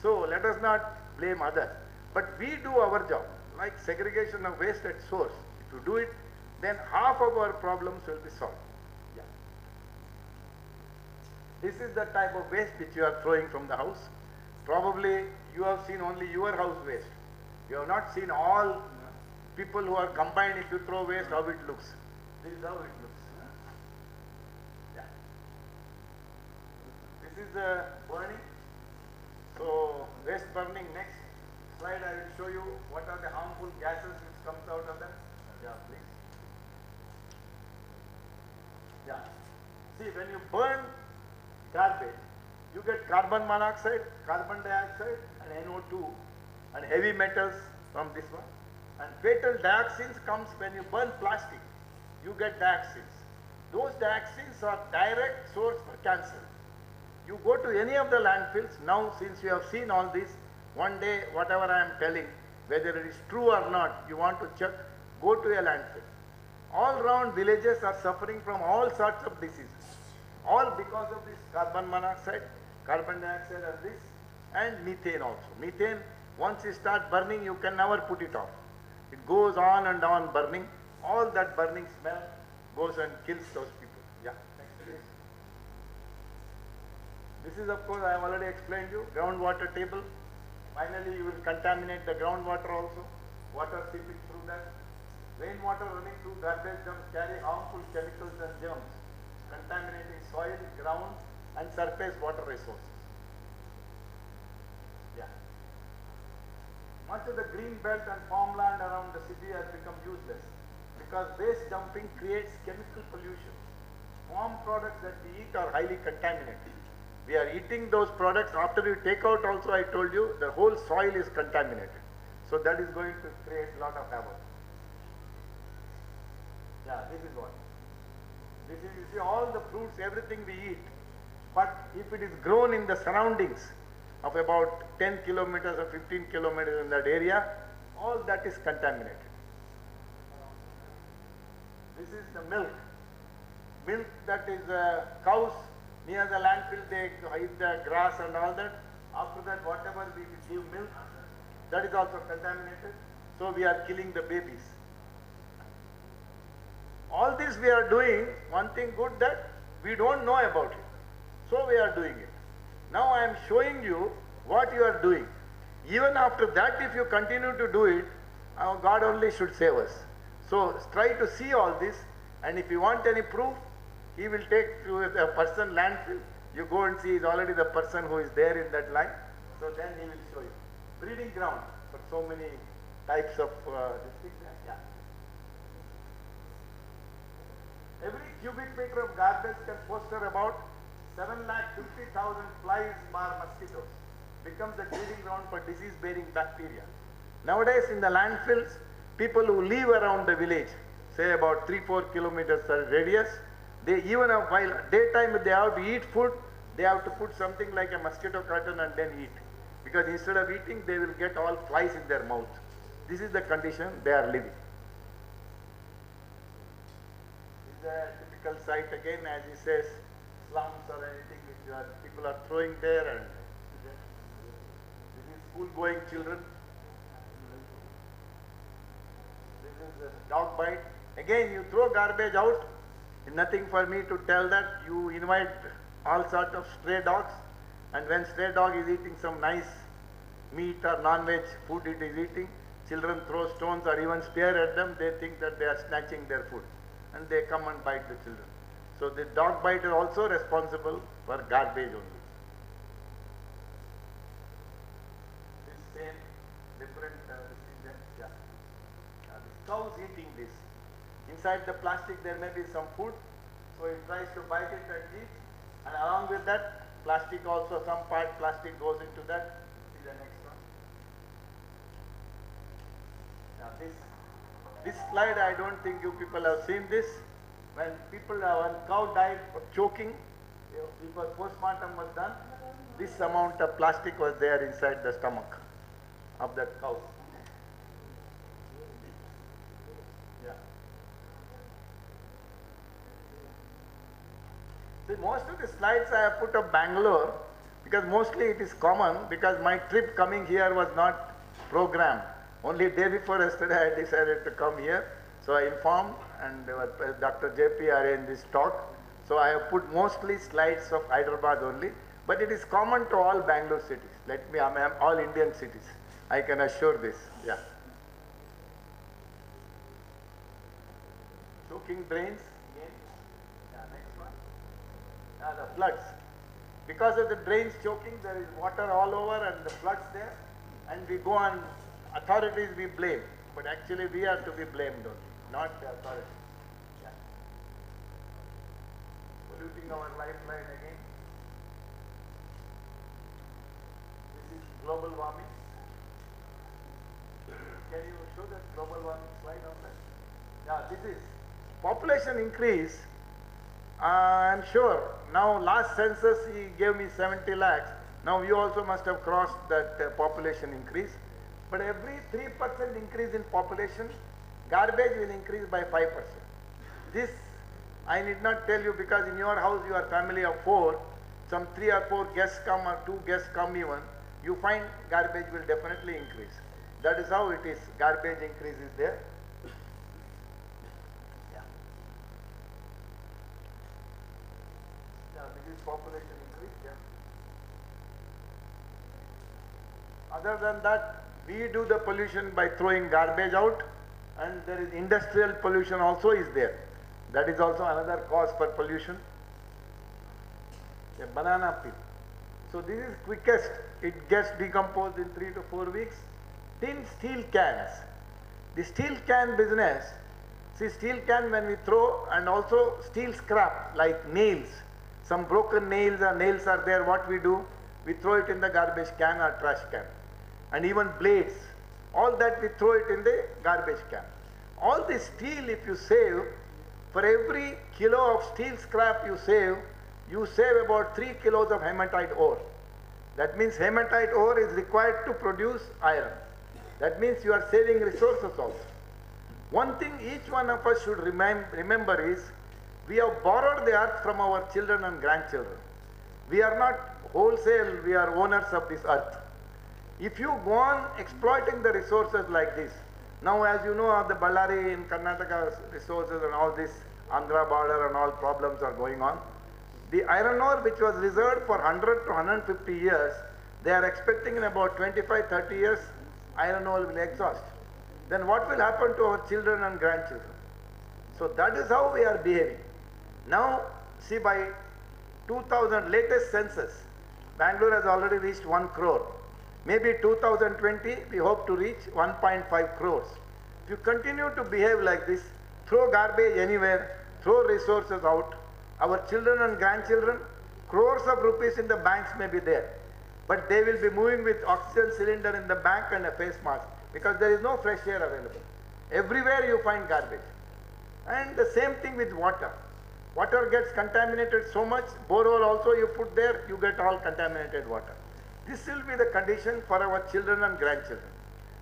So let us not blame others. But we do our job, like segregation of waste at source. If you do it, then half of our problems will be solved. Yeah. This is the type of waste which you are throwing from the house. Probably you have seen only your house waste. You have not seen all people who are combined. If you throw waste, how it looks. This is how it looks. Yeah. This is the burning. So waste burning. Next slide, I will show you what are the harmful gases which comes out of them. Yeah, please. Yeah. See, when you burn garbage, you get carbon monoxide, carbon dioxide, and NO2, and heavy metals from this one. And fatal dioxins comes when you burn plastic. You get dioxins. Those dioxins are direct source for cancer. You go to any of the landfills, now since you have seen all this, one day whatever I am telling, whether it is true or not, you want to check, go to a landfill. All around villages are suffering from all sorts of diseases. All because of this carbon monoxide, carbon dioxide and this, and methane also. Methane, once you start burning, you can never put it off. It goes on and on burning. All that burning smell goes and kills those people. Yeah, next please. This is, of course, I have already explained you, groundwater table. Finally, you will contaminate the groundwater also. Water seeping through that. Rainwater running through garbage dumps carry harmful chemicals and germs, contaminating soil, ground, and surface water resources. Yeah. Much of the green belt and farmland around the city has become useless because waste dumping creates chemical pollution. Farm products that we eat are highly contaminated. We are eating those products. After you take out also, I told you, the whole soil is contaminated. So that is going to create a lot of havoc. Yeah, this is what. This is, you see, all the fruits, everything we eat. But if it is grown in the surroundings of about 10 kilometers or 15 kilometers in that area, all that is contaminated. This is the milk. Milk that is cows near the landfill, they eat the grass and all that. After that, whatever we give milk, that is also contaminated. So we are killing the babies. All this we are doing, one thing good that we don't know about it. So we are doing it. Now I am showing you what you are doing. Even after that, if you continue to do it, God only should save us. So try to see all this, and if you want any proof, he will take to a person landfill. You go and see, is already the person who is there in that line. So then he will show you. Breeding ground for so many types of yeah. Every cubic meter of garbage can foster about 750,000 flies bar mosquitoes. Becomes a breeding ground for disease-bearing bacteria. Nowadays in the landfills, people who live around the village, say about 3-4 kilometers radius, they even while daytime they have to eat food, they have to put something like a mosquito curtain and then eat. Because instead of eating, they will get all flies in their mouth. This is the condition they are living. This is a typical site again, as he says, slums or anything which people are throwing there, and this is school-going children. This is a dog bite. Again, you throw garbage out. Nothing for me to tell that. You invite all sorts of stray dogs, and when stray dog is eating some nice meat or non-veg food it is eating, children throw stones or even spear at them. They think that they are snatching their food, and they come and bite the children. So the dog bite is also responsible for garbage only. This same different yeah. This cow is eating this. Inside the plastic there may be some food, so it tries to bite it and eat, and along with that plastic also, some part plastic goes into that. See the next one. Now this slide, I don't think you people have seen this. When cow died of choking, because postmortem was done, this amount of plastic was there inside the stomach of that cow. Yeah. See, most of the slides I have put of Bangalore, because mostly it is common, because my trip coming here was not programmed. Only day before yesterday I decided to come here. So I informed, and Dr. JP arranged this talk. So I have put mostly slides of Hyderabad only, but it is common to all Bangalore cities. I'm all Indian cities. I can assure this. Yeah. Choking drains. Again. Yeah, next one. The floods. Because of the drains choking, there is water all over and the floods there. And we go on, authorities we blame. But actually we are to be blamed only, not the authorities. Yeah. Polluting our lifeline again. This is global warming. Can you show that global warming slide on that? Yeah, this is population increase. I'm sure. Now last census he gave me 70 lakhs. Now you also must have crossed that population increase. But every 3% increase in population, garbage will increase by 5%. This I need not tell you, because in your house you are family of 4, some 3 or 4 guests come or 2 guests come even, you find garbage will definitely increase. That is how it is. Garbage increase is there. This is population increase. Yeah. Other than that, we do the pollution by throwing garbage out, and there is industrial pollution also is there. That is also another cause for pollution. A banana peel. So this is quickest. It gets decomposed in 3 to 4 weeks. Tin steel cans. The steel can business. See, steel can when we throw, and also steel scrap like nails. Some broken nails or nails are there, what we do? We throw it in the garbage can or trash can. And even blades, all that we throw it in the garbage can. All the steel, if you save, for every kilo of steel scrap you save about 3 kilos of hematite ore. That means hematite ore is required to produce iron. That means you are saving resources also. One thing each one of us should remember is, we have borrowed the earth from our children and grandchildren. We are not wholesale, we are owners of this earth. If you go on exploiting the resources like this, now as you know, the Ballari in Karnataka resources and all this, Andhra border and all problems are going on. The iron ore which was reserved for 100 to 150 years, they are expecting in about 25-30 years, iron ore will exhaust. Then what will happen to our children and grandchildren? So that is how we are behaving. Now, see, by 2000 latest census, Bangalore has already reached 1 crore. Maybe 2020, we hope to reach 1.5 crores. If you continue to behave like this, throw garbage anywhere, throw resources out, our children and grandchildren, crores of rupees in the banks may be there, but they will be moving with oxygen cylinder in the bank and a face mask, because there is no fresh air available. Everywhere you find garbage. And the same thing with water. Water gets contaminated so much, borehole also you put there, you get all contaminated water. This will be the condition for our children and grandchildren.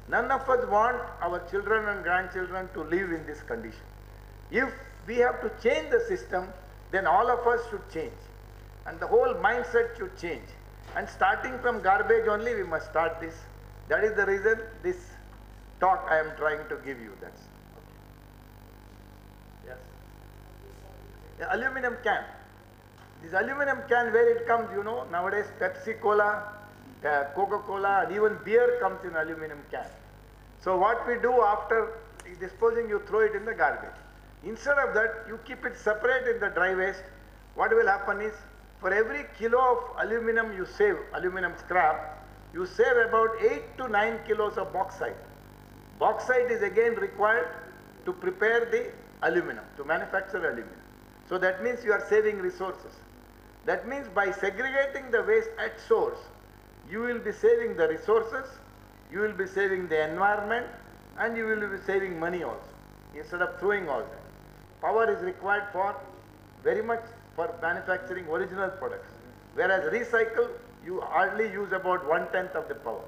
None of us want our children and grandchildren to live in this condition. If we have to change the system, then all of us should change. And the whole mindset should change. And starting from garbage only, we must start this. That is the reason this talk I am trying to give you. That's okay. Yes. The aluminum can. This aluminum can, where it comes, you know, nowadays Pepsi Cola, Coca-Cola, and even beer comes in aluminum can. So what we do after disposing, you throw it in the garbage. Instead of that, you keep it separate in the dry waste. What will happen is, for every kilo of aluminum you save, aluminum scrap, you save about 8 to 9 kilos of bauxite. Bauxite is again required to prepare the aluminum, to manufacture aluminum. So that means you are saving resources. That means by segregating the waste at source, you will be saving the resources, you will be saving the environment, and you will be saving money also, instead of throwing all that. Power is required for very much for manufacturing original products. Whereas recycle, you hardly use about 1/10 of the power.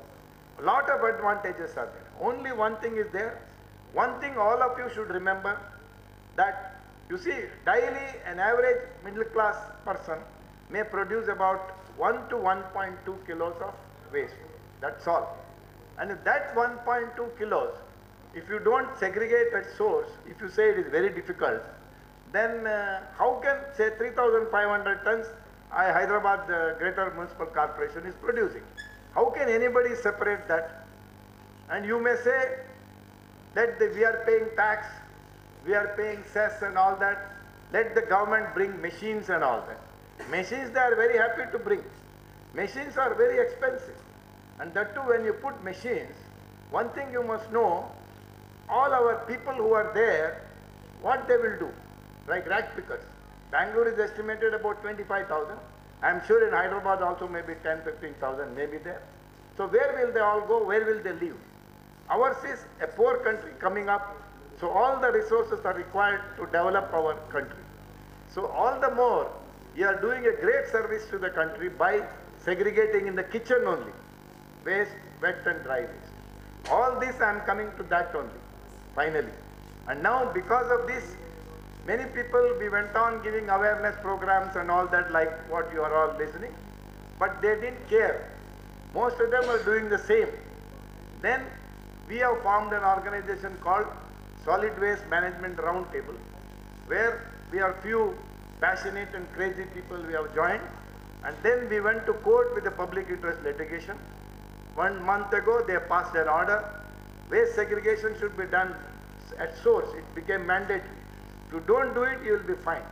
A lot of advantages are there. Only one thing is there. One thing all of you should remember, that you see, daily an average middle class person may produce about 1 to 1.2 kilos of waste. That's all. And if that 1.2 kilos, if you don't segregate at source, if you say it is very difficult, then how can, say, 3,500 tons Hyderabad Greater Municipal Corporation is producing? How can anybody separate that? And you may say that we are paying tax, we are paying cess and all that. Let the government bring machines and all that. Machines they are very happy to bring. Machines are very expensive. And that too, when you put machines, one thing you must know, all our people who are there, what they will do, like rag pickers. Bangalore is estimated about 25,000. I am sure in Hyderabad also maybe 10, 15,000 may be there. So where will they all go? Where will they live? Ours is a poor country coming up, so all the resources are required to develop our country. So all the more, we are doing a great service to the country by segregating in the kitchen only, waste, wet and dry waste. All this I am coming to that only, finally. And now because of this, many people, we went on giving awareness programs and all that, like what you are all listening, but they didn't care. Most of them are doing the same. Then we have formed an organization called Solid Waste Management Roundtable, where we are few passionate and crazy people we have joined, and then we went to court with the public interest litigation. 1 month ago they passed an order, waste segregation should be done at source. It became mandatory. If you don't do it, you will be fined,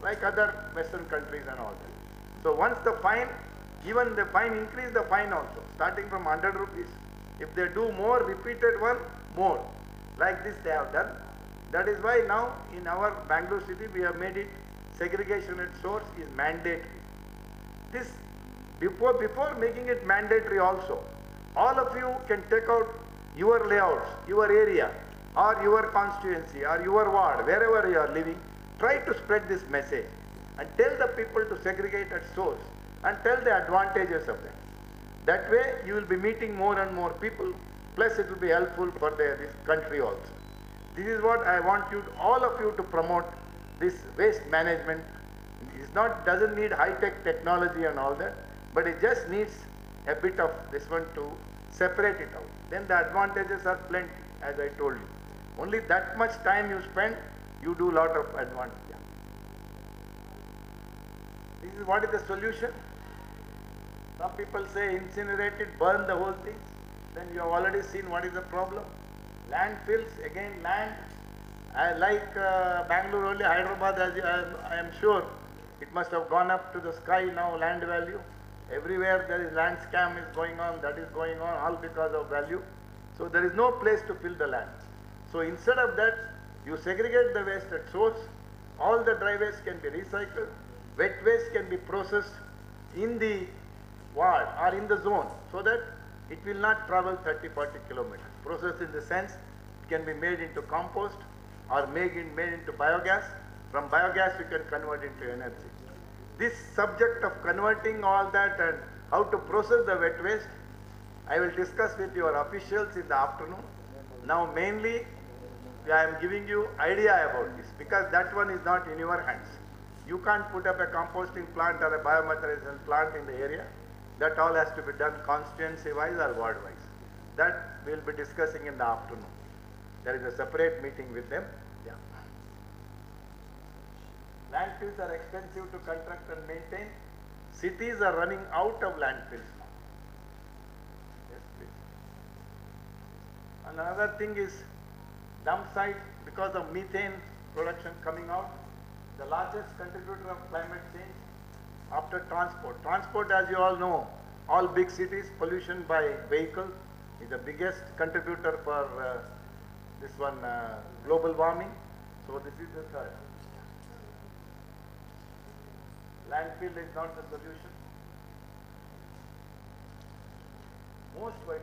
like other Western countries and all that. So once the fine, even the fine, increase the fine also, starting from 100 rupees. If they do more, repeated one, more. Like this they have done. That is why now in our Bangalore city we have made it segregation at source is mandatory. This, before making it mandatory also, all of you can take out your layouts, your area, or your constituency, or your ward, wherever you are living, try to spread this message and tell the people to segregate at source and tell the advantages of that. That way you will be meeting more and more people, plus it will be helpful for this country also. This is what I want you, all of you, to promote this waste management. It doesn't need high-tech technology and all that, but it just needs a bit of this one to separate it out. Then the advantages are plenty, as I told you. Only that much time you spend, you do lot of advantage. Yeah. This is what is the solution. Some people say incinerate it, burn the whole thing. Then you have already seen what is the problem. Landfills, again land, like Bangalore only, Hyderabad, as I am sure, it must have gone up to the sky now, land value. Everywhere there is land scam is going on, that is going on, all because of value. So there is no place to fill the land. So instead of that, you segregate the waste at source, all the dry waste can be recycled, wet waste can be processed in the ward or in the zone, so that it will not travel 30-40 kilometers. Processed in the sense, it can be made into compost or made into biogas. From biogas you can convert into energy. This subject of converting all that and how to process the wet waste, I will discuss with your officials in the afternoon. Now mainly I am giving you idea about this, because that one is not in your hands. You can't put up a composting plant or a biomethanation plant in the area. That all has to be done constituency-wise or ward-wise. That we will be discussing in the afternoon. There is a separate meeting with them. Yeah. Landfills are expensive to construct and maintain. Cities are running out of landfills now. Yes, please. And another thing is dump site, because of methane production coming out, the largest contributor of climate change after transport. Transport, as you all know, all big cities, pollution by vehicle is the biggest contributor for this one global warming. So this is the third. Landfill is not the solution.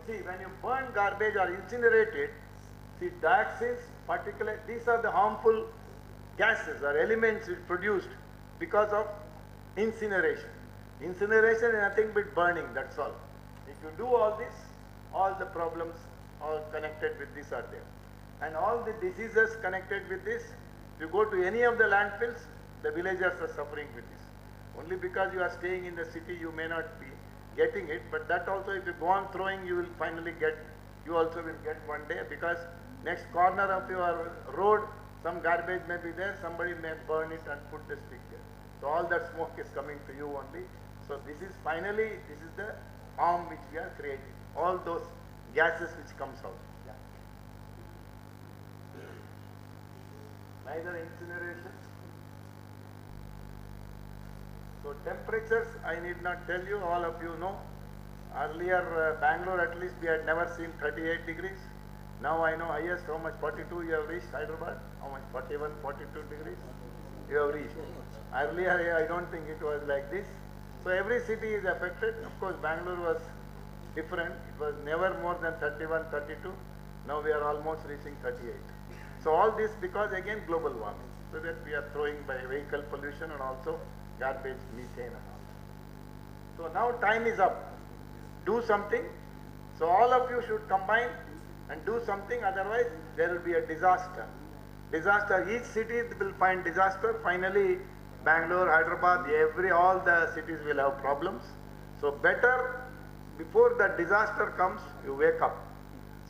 See, when you burn garbage or incinerate it, see, dioxins, particulate, these are the harmful gases or elements produced because of incineration. Incineration is nothing but burning, that's all. If you do all this, all the problems all connected with this are there. And all the diseases connected with this, if you go to any of the landfills, the villagers are suffering with this. Only because you are staying in the city, you may not be getting it, but that also, if you go on throwing, you will finally get, you also will get one day, because next corner of your road, some garbage may be there, somebody may burn it and put the stick there. So all that smoke is coming to you only. So this is finally, this is the harm which we are creating. All those gases which comes out. Yeah. Neither incineration. So temperatures, I need not tell you, all of you know. Earlier, Bangalore at least, we had never seen 38 degrees. Now I know highest, how much, 42 you have reached, Hyderabad? How much, 41, 42 degrees? You have reached. Earlier, I don't think it was like this. So every city is affected. Of course, Bangalore was different. It was never more than 31, 32. Now we are almost reaching 38. So all this because again global warming. So that we are throwing by vehicle pollution and also garbage, methane and all. So now time is up. Do something. So all of you should combine and do something, otherwise there will be a disaster. Disaster, each city will find disaster. Finally, Bangalore, Hyderabad, all the cities will have problems. So better, before the disaster comes, you wake up.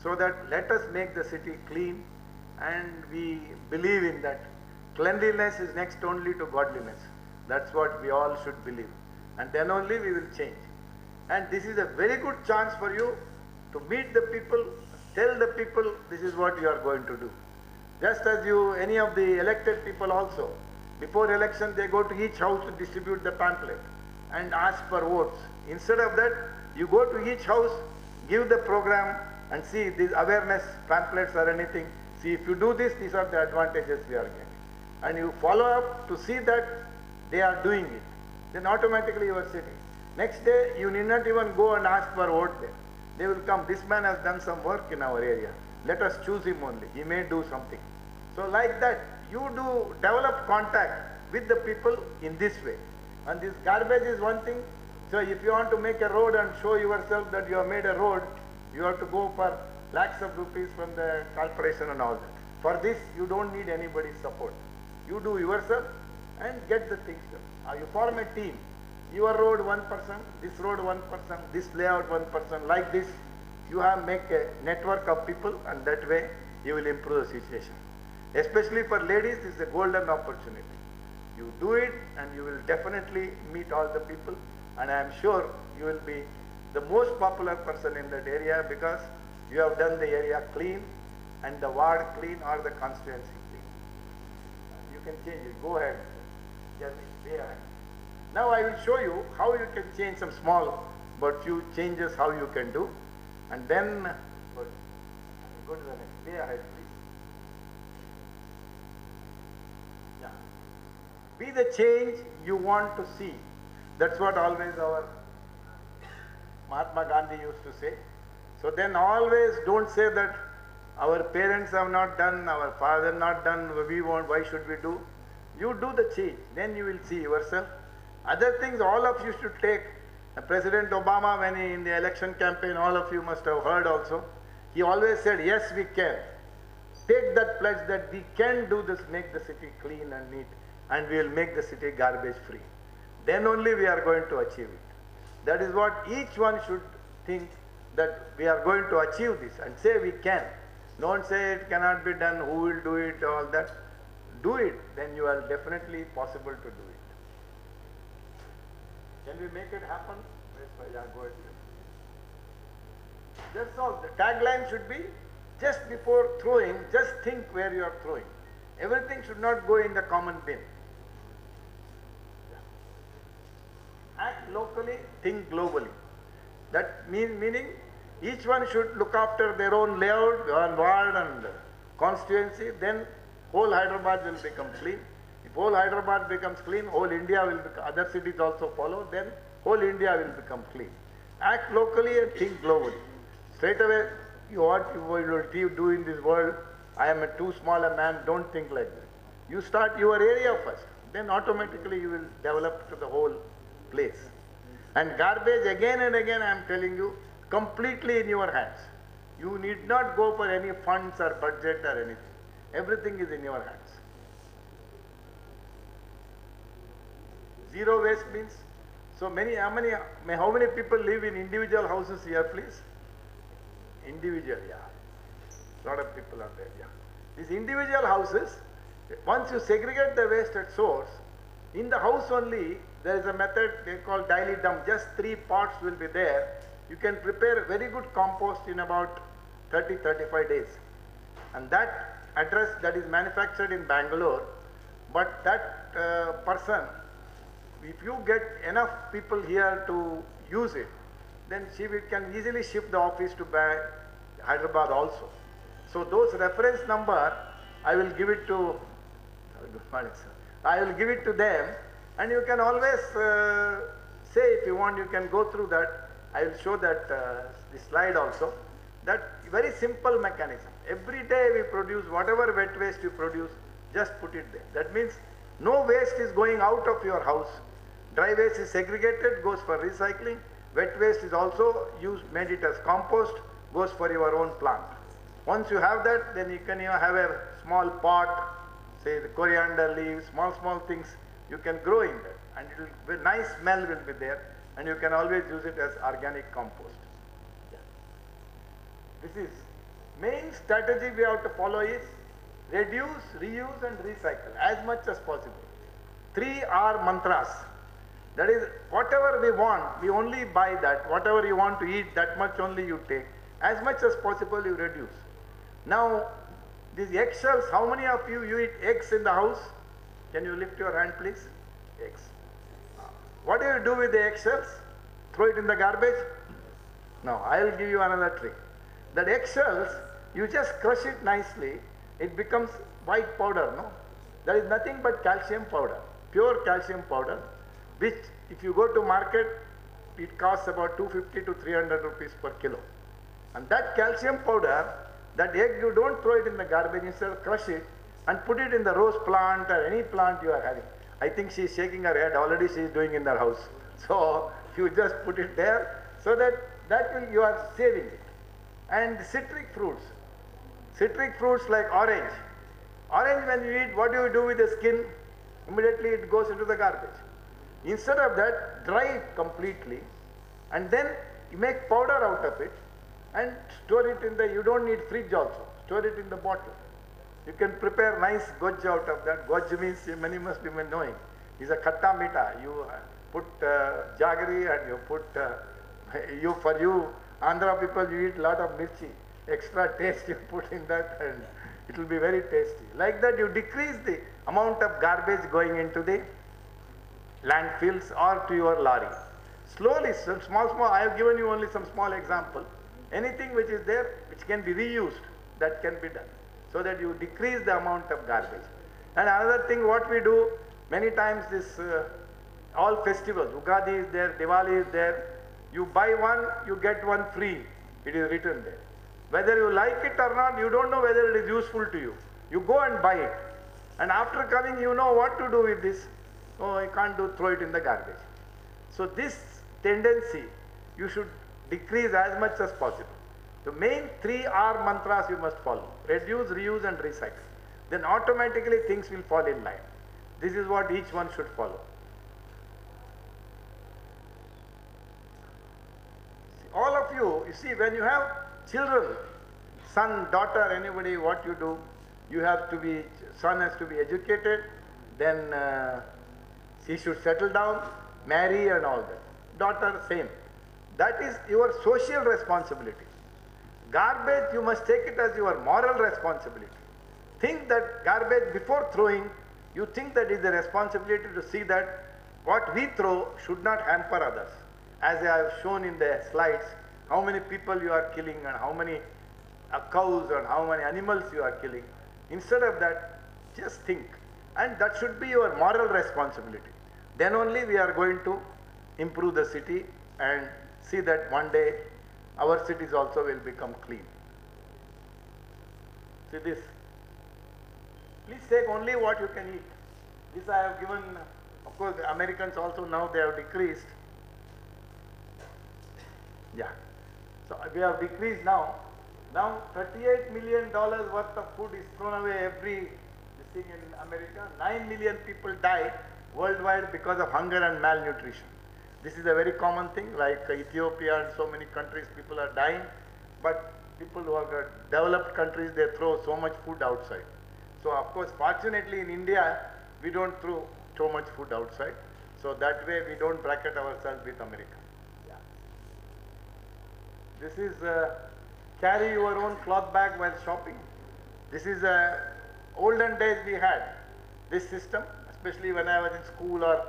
So that let us make the city clean, and we believe in that. Cleanliness is next only to godliness. That's what we all should believe. And then only we will change. And this is a very good chance for you to meet the people, tell the people this is what you are going to do. Just as you, any of the elected people also, before election they go to each house to distribute the pamphlet and ask for votes. Instead of that, you go to each house, give the program and see these awareness pamphlets or anything. See, if you do this, these are the advantages we are getting. And you follow up to see that they are doing it. Then automatically you are sitting. Next day, you need not even go and ask for vote there. They will come, this man has done some work in our area. Let us choose him only. He may do something. So like that, you do develop contact with the people in this way. And this garbage is one thing. So if you want to make a road and show yourself that you have made a road, you have to go for lakhs of rupees from the corporation and all that. For this, you don't need anybody's support. You do yourself and get the things done. You form a team. Your road one person, this road one person, this layout one person, like this. You have make a network of people, and that way you will improve the situation. Especially for ladies, this is a golden opportunity. You do it and you will definitely meet all the people, and I am sure you will be the most popular person in that area because you have done the area clean and the ward clean or the constituency clean. You can change it. Go ahead. Just be ahead. Now I will show you how you can change some small but few changes how you can do, and then go to the next. Be ahead, please. Yeah. Be the change you want to see. That's what always our Mahatma Gandhi used to say. So then always don't say that our parents have not done, our father not done, we want, why should we do? You do the change, then you will see yourself. Other things all of you should take. President Obama, when he in the election campaign, all of you must have heard also, he always said, yes, we can. Take that pledge that we can do this, make the city clean and neat, and we will make the city garbage free. Then only we are going to achieve it. That is what each one should think, that we are going to achieve this, and say we can. Don't say it cannot be done, who will do it, all that. Do it, then you are definitely possible to do it. Can we make it happen? Yeah, go ahead. That's all. The tagline should be, just before throwing, just think where you are throwing. Everything should not go in the common bin. Act locally, think globally. That meaning each one should look after their own layout, their own ward and constituency, then whole Hyderabad will become clean. If whole Hyderabad becomes clean, whole India will become, other cities also follow, then whole India will become clean. Act locally and think globally. Straight away, what you will do in this world, I am too small a man, don't think like that. You start your area first, then automatically you will develop to the whole place. And garbage, again and again I am telling you, completely in your hands. You need not go for any funds or budget or anything. Everything is in your hands. Zero waste means, so many, how many people live in individual houses here, please? Individual, yeah. Lot of people are there, yeah. These individual houses, once you segregate the waste at source, in the house only, there is a method they call daily dump. Just 3 pots will be there. You can prepare very good compost in about 30-35 days. And that address that is manufactured in Bangalore, but that person, if you get enough people here to use it, then can easily shift the office to Hyderabad also. So those reference number, I will give it to, good morning, sir. I will give it to them, and you can always say, if you want, you can go through that. I will show that the slide also. That very simple mechanism. Every day we produce whatever wet waste you produce, just put it there. That means no waste is going out of your house. Dry waste is segregated, goes for recycling. Wet waste is also used, made it as compost, goes for your own plant. Once you have that, then you can have a small pot, say the coriander leaves, small things you can grow in that, and it will be nice smell will be there, and you can always use it as organic compost. Yeah. This is main strategy we have to follow is reduce, reuse and recycle as much as possible. 3 R mantras. That is, whatever we want, we only buy that. Whatever you want to eat, that much only you take. As much as possible you reduce. Now, these eggshells, how many of you eat eggs in the house? Can you lift your hand, please? Eggs. What do you do with the eggshells? Throw it in the garbage? No, I will give you another trick. That eggshells, you just crush it nicely, it becomes white powder, no? That is nothing but calcium powder, pure calcium powder, which if you go to market, it costs about 250 to 300 rupees per kilo. And that calcium powder, that egg, you don't throw it in the garbage, instead crush it and put it in the rose plant or any plant you are having. I think she is shaking her head, already she is doing in her house. So you just put it there, so that you are saving it. And citric fruits like orange. Orange, when you eat, what do you do with the skin? Immediately it goes into the garbage. Instead of that, dry it completely, and then you make powder out of it and store it in the, you don't need fridge also, store it in the bottle. You can prepare nice goj out of that. Goj means, many must be knowing, is a khatta mita. You put jaggery and you put, for you, Andhra people, you eat lot of mirchi. Extra taste you put in that and it will be very tasty. Like that you decrease the amount of garbage going into the landfills or to your lorry. Slowly, small, I have given you only some small example. Anything which is there, which can be reused, that can be done, so that you decrease the amount of garbage. And another thing what we do, many times this, all festivals, Ugadi is there, Diwali is there, you buy one, you get one free, it is written there. Whether you like it or not, you don't know whether it is useful to you. You go and buy it. And after coming, you know what to do with this. Oh, I can't throw it in the garbage. So this tendency, you should decrease as much as possible. The main 3 R mantras you must follow. Reduce, reuse and recycle. Then automatically things will fall in line. This is what each one should follow. All of you see, when you have children, son, daughter, anybody, what you do, you have to be, son has to be educated, then he should settle down, marry and all that. Daughter, same. That is your social responsibility. Garbage, you must take it as your moral responsibility. Think that garbage, before throwing, you think that is the responsibility to see that what we throw should not hamper others. As I have shown in the slides, how many people you are killing and how many cows and how many animals you are killing. Instead of that, just think. And that should be your moral responsibility. Then only we are going to improve the city and see that one day our cities also will become clean. See this. Please take only what you can eat. This I have given, of course the Americans also now they have decreased. Yeah. So we have decreased now. Now $38 million worth of food is thrown away every thing in America. 9 million people die worldwide because of hunger and malnutrition. This is a very common thing, like Ethiopia and so many countries, people are dying, but people who are developed countries, they throw so much food outside. So of course, fortunately in India, we don't throw so much food outside. So that way we don't bracket ourselves with America. Yeah. This is carry your own cloth bag while shopping. This is olden days we had this system, especially when I was in school or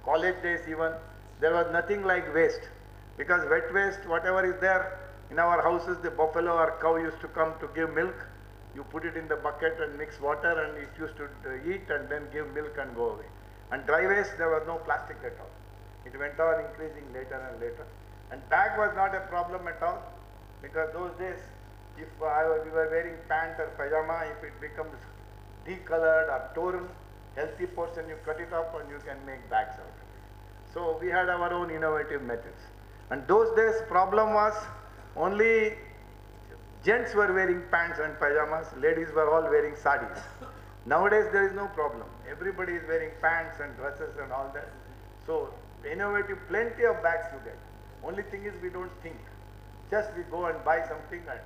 college days even. There was nothing like waste, because wet waste, whatever is there in our houses, the buffalo or cow used to come to give milk. You put it in the bucket and mix water, and it used to eat and then give milk and go away. And dry waste, there was no plastic at all. It went on increasing later and later. And bag was not a problem at all, because those days, if we were wearing pant or pajama, if it becomes decolored or torn, healthy portion, you cut it up and you can make bags out of it. So we had our own innovative methods. And those days, problem was only gents were wearing pants and pajamas, ladies were all wearing sarees. Nowadays there is no problem. Everybody is wearing pants and dresses and all that. So innovative, plenty of bags you get. Only thing is we don't think. Just we go and buy something and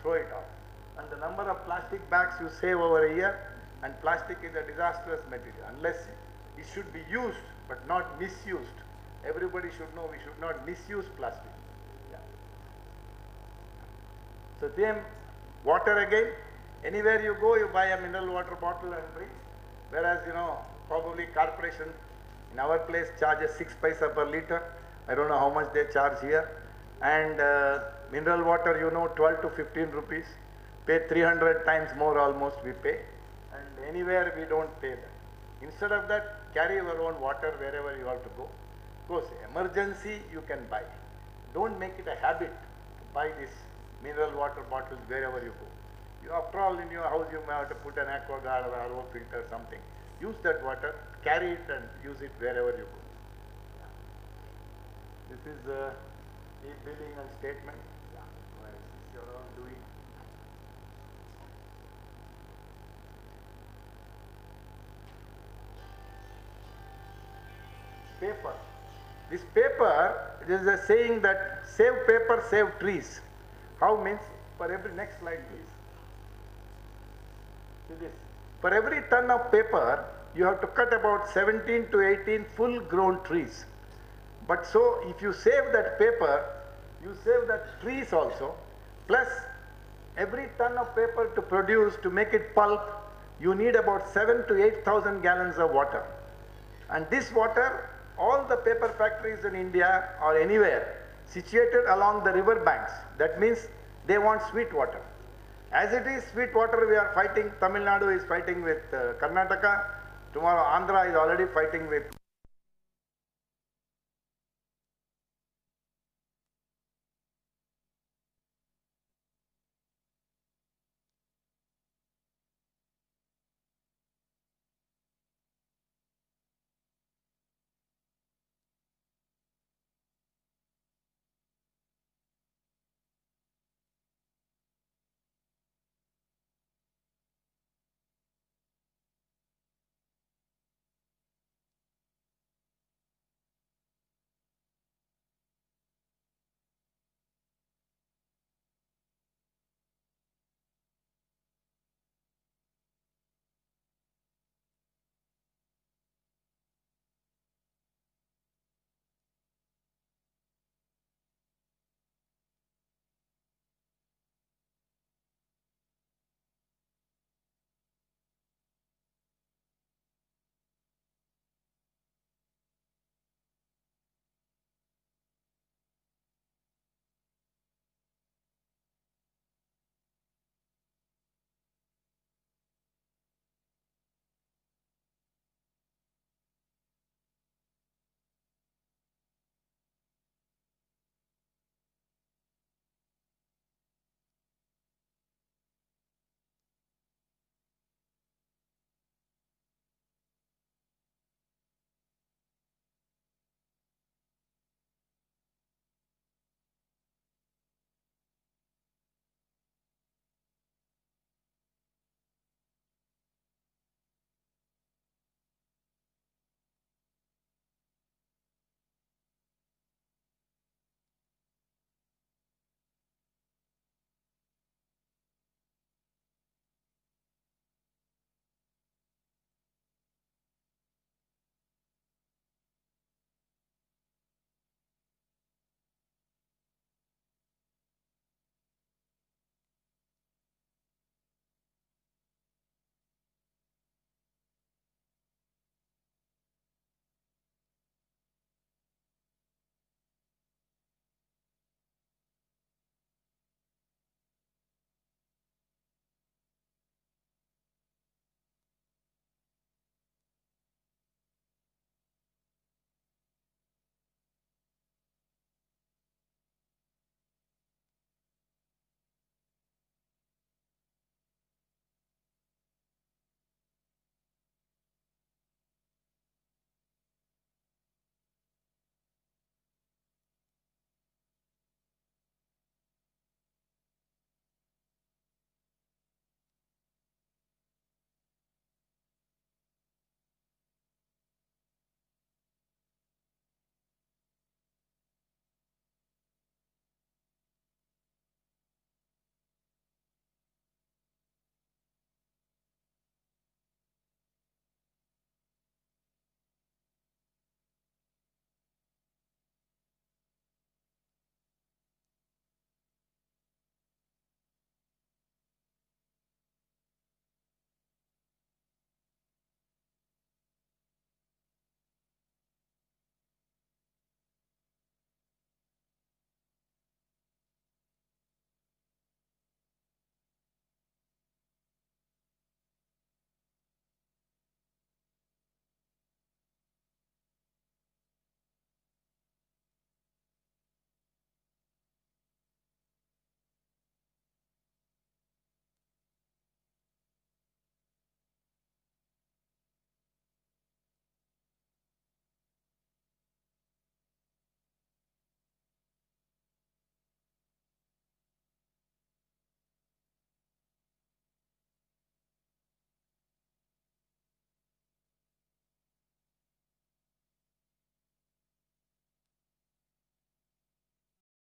throw it off. And the number of plastic bags you save over a year, and plastic is a disastrous material. Unless it should be used but not misused. Everybody should know we should not misuse plastic. Yeah. So same, water again. Anywhere you go, you buy a mineral water bottle and bring. Whereas, probably corporation in our place charges 6 paisa per liter. I don't know how much they charge here. And mineral water, 12 to 15 rupees. Pay 300 times more almost we pay. And anywhere we don't pay that. Instead of that, carry your own water wherever you have to go. Of course, emergency you can buy. Don't make it a habit to buy this mineral water bottles wherever you go. After all, in your house you may have to put an aquaguard or RO filter or something. Use that water, carry it and use it wherever you go. This is e-billing and statement. What is this you are all doing? Paper. This paper, there is a saying that save paper, save trees. How means? For every, next slide please. See this. For every ton of paper, you have to cut about 17 to 18 full grown trees. But so if you save that paper, you save that trees also. Plus every ton of paper to produce, to make it pulp, you need about 7 to 8,000 gallons of water. And this water, all the paper factories in India or anywhere situated along the river banks. That means they want sweet water. As it is sweet water, we are fighting. Tamil Nadu is fighting with Karnataka. Tomorrow Andhra is already fighting with